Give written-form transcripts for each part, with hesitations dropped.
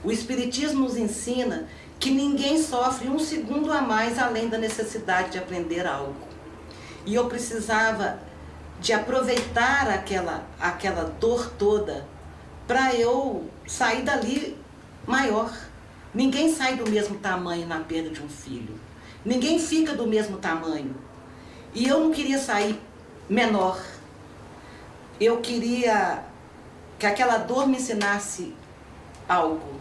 O Espiritismo nos ensina que ninguém sofre um segundo a mais além da necessidade de aprender algo. E eu precisava de aproveitar aquela dor toda para eu sair dali maior. Ninguém sai do mesmo tamanho na perda de um filho. Ninguém fica do mesmo tamanho. E eu não queria sair menor. Eu queria que aquela dor me ensinasse algo.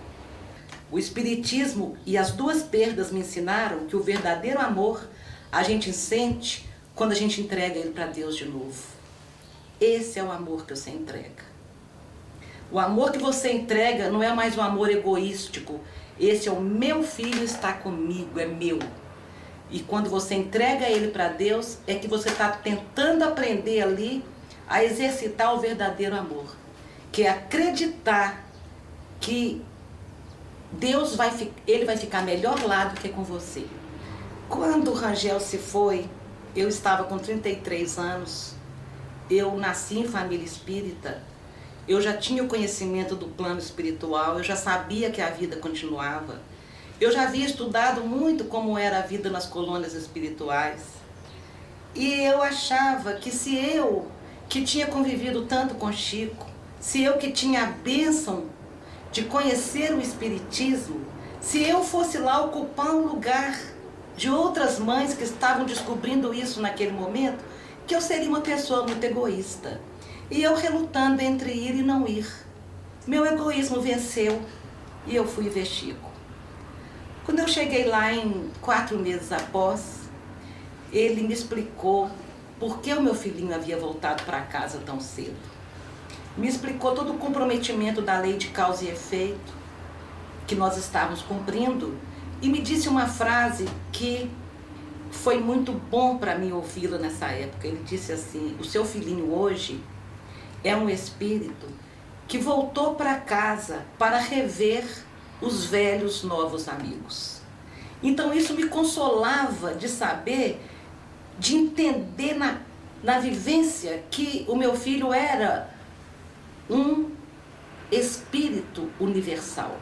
O Espiritismo e as duas perdas me ensinaram que o verdadeiro amor a gente sente quando a gente entrega ele para Deus de novo. Esse é o amor que você entrega. O amor que você entrega não é mais um amor egoístico. Esse é o meu filho, está comigo, é meu. E quando você entrega ele para Deus, é que você está tentando aprender ali a exercitar o verdadeiro amor. Que é acreditar que Deus vai ficar melhor lá do que com você. Quando o Rangel se foi, eu estava com 33 anos, eu nasci em família espírita, eu já tinha o conhecimento do plano espiritual, eu já sabia que a vida continuava, eu já havia estudado muito como era a vida nas colônias espirituais. E eu achava que se eu, que tinha convivido tanto com Chico, se eu que tinha a bênção de conhecer o Espiritismo, se eu fosse lá ocupar um lugar de outras mães que estavam descobrindo isso naquele momento, que eu seria uma pessoa muito egoísta. E eu relutando entre ir e não ir. Meu egoísmo venceu e eu fui ver Chico. Quando eu cheguei lá em 4 meses após, ele me explicou por que o meu filhinho havia voltado para casa tão cedo. Me explicou todo o comprometimento da lei de causa e efeito que nós estávamos cumprindo e me disse uma frase que foi muito bom para mim ouvi-la nessa época. Ele disse assim: o seu filhinho hoje é um espírito que voltou para casa para rever os velhos novos amigos. Então isso me consolava de saber, de entender na vivência que o meu filho era um espírito universal.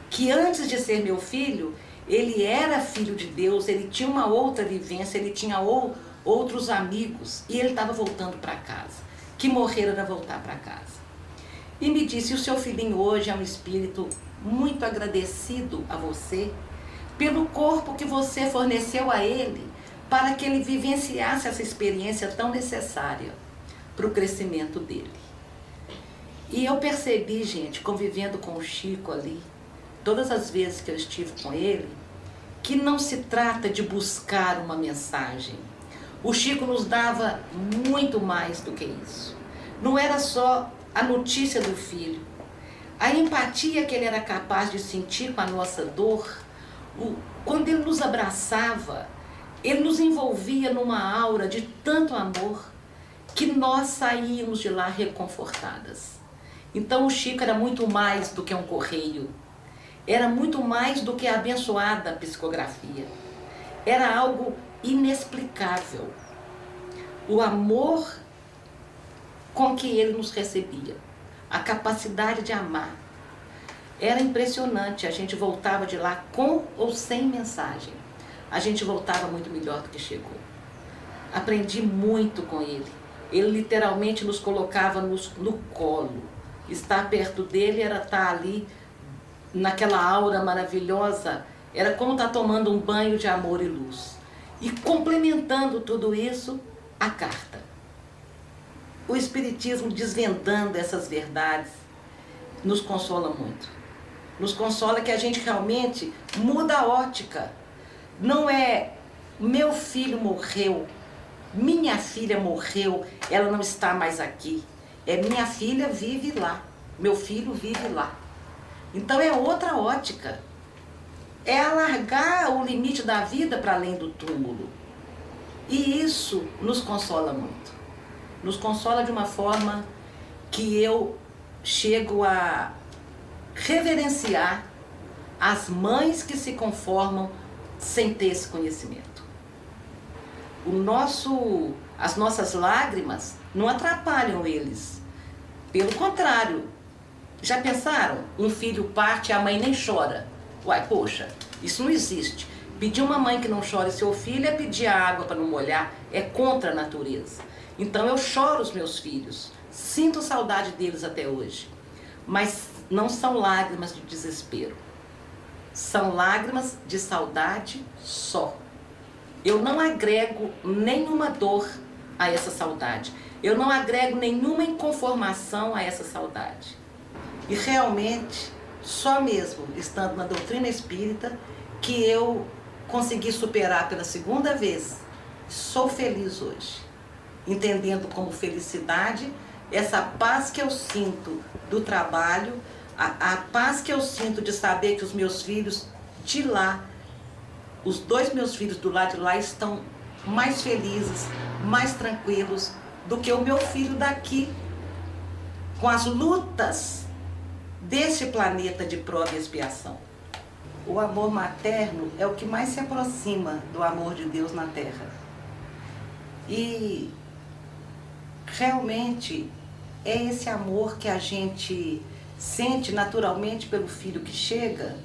Que antes de ser meu filho, ele era filho de Deus, ele tinha uma outra vivência, ele tinha outros amigos e ele estava voltando para casa. Que morrer era voltar para casa. E me disse: o seu filhinho hoje é um espírito muito agradecido a você pelo corpo que você forneceu a ele para que ele vivenciasse essa experiência tão necessária para o crescimento dele. E eu percebi, gente, convivendo com o Chico ali, todas as vezes que eu estive com ele, que não se trata de buscar uma mensagem. O Chico nos dava muito mais do que isso. Não era só a notícia do filho. A empatia que ele era capaz de sentir com a nossa dor, quando ele nos abraçava, ele nos envolvia numa aura de tanto amor que nós saíamos de lá reconfortadas. Então o Chico era muito mais do que um correio. Era muito mais do que a abençoada psicografia. Era algo inexplicável. O amor com que ele nos recebia, a capacidade de amar. Era impressionante, a gente voltava de lá com ou sem mensagem. A gente voltava muito melhor do que chegou. Aprendi muito com ele. Ele literalmente nos colocava no colo. Estar perto dele era estar ali naquela aura maravilhosa, era como estar tomando um banho de amor e luz. E complementando tudo isso, a carta. O Espiritismo desvendando essas verdades nos consola muito. Nos consola que a gente realmente muda a ótica. Não é meu filho morreu, minha filha morreu, ela não está mais aqui. É minha filha vive lá, meu filho vive lá. Então é outra ótica. É alargar o limite da vida para além do túmulo. E isso nos consola muito. Nos consola de uma forma que eu chego a reverenciar as mães que se conformam sem ter esse conhecimento. As nossas lágrimas não atrapalham eles. Pelo contrário, Já pensaram? Um filho parte e a mãe nem chora. Uai, poxa, isso não existe. Pedir uma mãe que não chore seu filho é pedir a água para não molhar, é contra a natureza. Então eu choro os meus filhos, sinto saudade deles até hoje. Mas não são lágrimas de desespero. São lágrimas de saudade só. Eu não agrego nenhuma dor a essa saudade. Eu não agrego nenhuma inconformação a essa saudade. E realmente, só mesmo estando na doutrina espírita, que eu consegui superar pela segunda vez. Sou feliz hoje, entendendo como felicidade essa paz que eu sinto do trabalho, a paz que eu sinto de saber que os meus filhos de lá, os dois meus filhos do lado de lá estão mais felizes, mais tranquilos do que o meu filho daqui, com as lutas desse planeta de prova e expiação. O amor materno é o que mais se aproxima do amor de Deus na Terra. E realmente é esse amor que a gente sente naturalmente pelo filho que chega,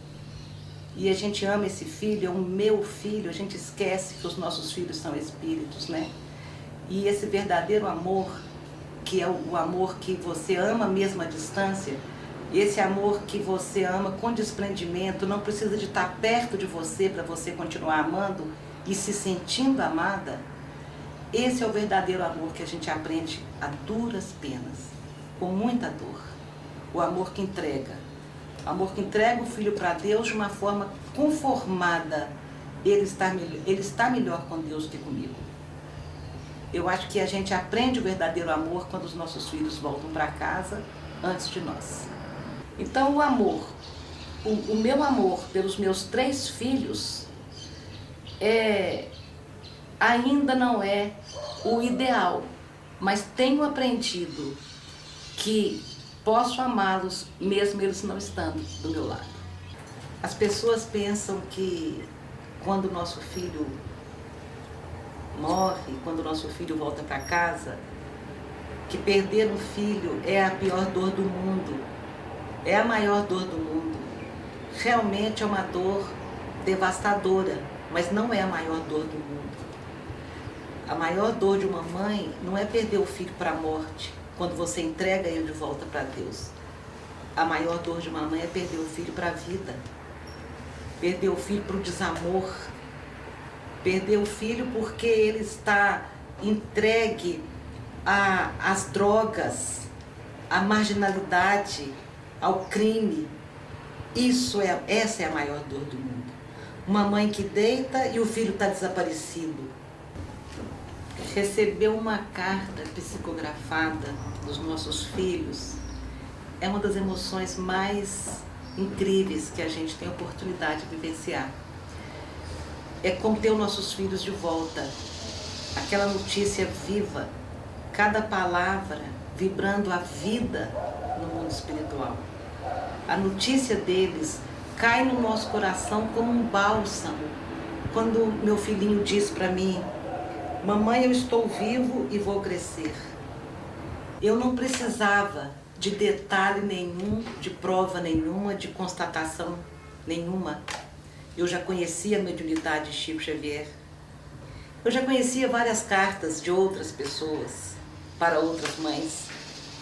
e a gente ama esse filho, é o meu filho, a gente esquece que os nossos filhos são espíritos, né? E esse verdadeiro amor, que é o amor que você ama mesmo à distância, esse amor que você ama com desprendimento, não precisa de estar perto de você para você continuar amando e se sentindo amada, esse é o verdadeiro amor que a gente aprende a duras penas, com muita dor. O amor que entrega. O amor que entrega o filho para Deus de uma forma conformada. Ele está melhor com Deus do que comigo. Eu acho que a gente aprende o verdadeiro amor quando os nossos filhos voltam para casa antes de nós. Então o amor, o meu amor pelos meus 3 filhos ainda não é o ideal, mas tenho aprendido que posso amá-los mesmo eles não estando do meu lado. As pessoas pensam que quando o nosso filho morre, quando o nosso filho volta para casa, que perder um filho é a pior dor do mundo, é a maior dor do mundo. Realmente é uma dor devastadora, mas não é a maior dor do mundo. A maior dor de uma mãe não é perder o filho para a morte, quando você entrega ele de volta para Deus. A maior dor de uma mãe é perder o filho para a vida, perder o filho para o desamor, perder o filho porque ele está entregue às drogas, à marginalidade, ao crime. Essa é a maior dor do mundo. Uma mãe que deita e o filho está desaparecido. Receber uma carta psicografada dos nossos filhos é uma das emoções mais incríveis que a gente tem a oportunidade de vivenciar. É como ter os nossos filhos de volta, aquela notícia viva, cada palavra vibrando a vida no mundo espiritual. A notícia deles cai no nosso coração como um bálsamo. Quando meu filhinho diz para mim: mamãe, eu estou vivo e vou crescer. Eu não precisava de detalhe nenhum, de prova nenhuma, de constatação nenhuma. Eu já conhecia a mediunidade de Chico Xavier. Eu já conhecia várias cartas de outras pessoas, para outras mães,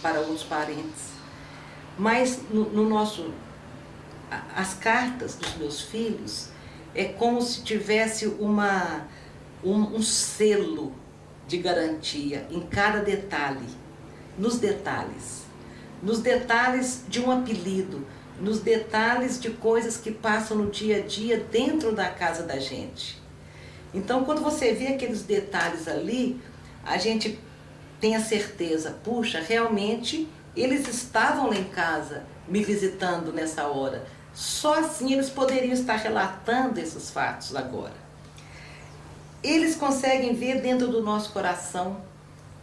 para outros parentes. Mas as cartas dos meus filhos é como se tivesse um selo de garantia em cada detalhe, nos detalhes de um apelido, nos detalhes de coisas que passam no dia a dia dentro da casa da gente. Então, quando você vê aqueles detalhes ali, a gente tem a certeza, puxa, realmente eles estavam lá em casa me visitando nessa hora. Só assim eles poderiam estar relatando esses fatos agora. Eles conseguem ver dentro do nosso coração,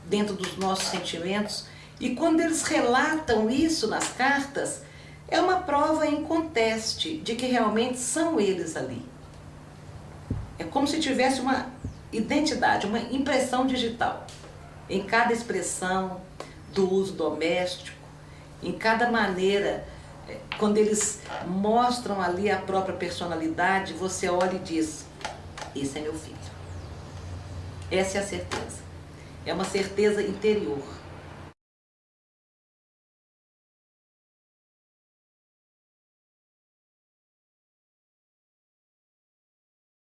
dentro dos nossos sentimentos, e quando eles relatam isso nas cartas, é uma prova inconteste de que realmente são eles ali. É como se tivesse uma identidade, uma impressão digital em cada expressão do uso doméstico, Em cada maneira, quando eles mostram ali a própria personalidade, você olha e diz, esse é meu filho. Essa é a certeza. É uma certeza interior.